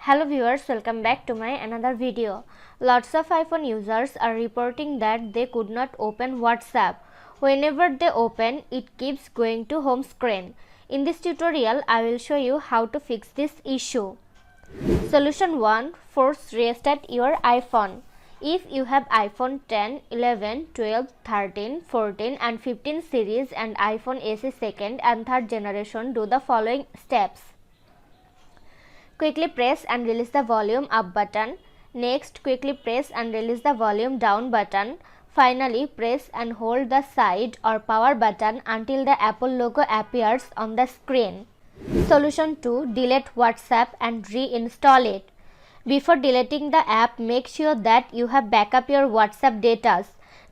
Hello viewers, welcome back to my another video. Lots of iPhone users are reporting that they could not open WhatsApp. Whenever they open, it keeps going to home screen. In this tutorial, I will show you how to fix this issue. Solution 1. Force restart your iPhone. If you have iPhone 10, 11, 12, 13, 14 and 15 series and iPhone SE second and third generation, do the following steps. Quickly press and release the volume up button. Next, quickly press and release the volume down button. Finally, press and hold the side or power button until the Apple logo appears on the screen. Solution 2. Delete WhatsApp and reinstall it. Before deleting the app, make sure that you have backup your WhatsApp data.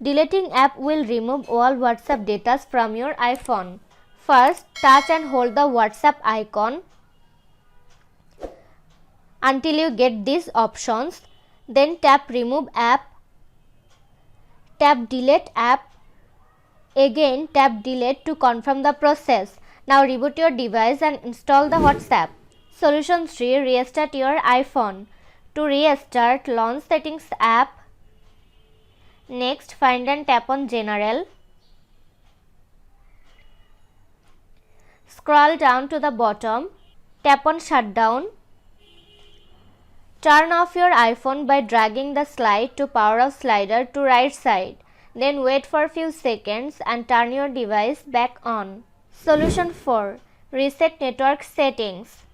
Deleting app will remove all WhatsApp data from your iPhone. First, touch and hold the WhatsApp icon until you get these options. Then tap remove app, tap delete app, again tap delete to confirm the process. Now reboot your device and install the WhatsApp. Solution 3. Restart your iPhone. To restart, launch Settings app. Next, find and tap on General. Scroll down to the bottom, tap on Shutdown. Turn off your iPhone by dragging the slide to power off slider to right side. Then wait for few seconds and turn your device back on. Solution 4. Reset network settings.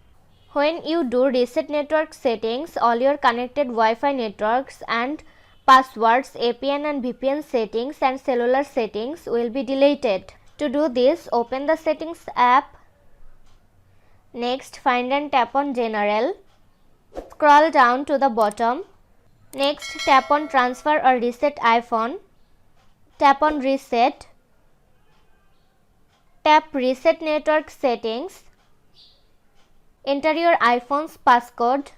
When you do reset network settings, all your connected Wi-Fi networks and passwords, APN and VPN settings and cellular settings will be deleted. To do this, open the Settings app. Next, find and tap on General. Scroll down to the bottom. Next, tap on Transfer or Reset iPhone. Tap on Reset. Tap Reset Network Settings. Enter your iPhone's passcode.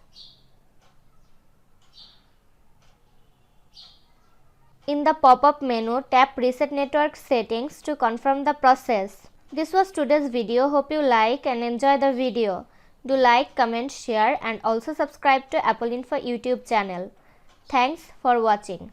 In the pop-up menu, tap Reset Network Settings to confirm the process. This was today's video. Hope you like and enjoy the video. Do like, comment, share and also subscribe to Apple Info YouTube channel. Thanks for watching.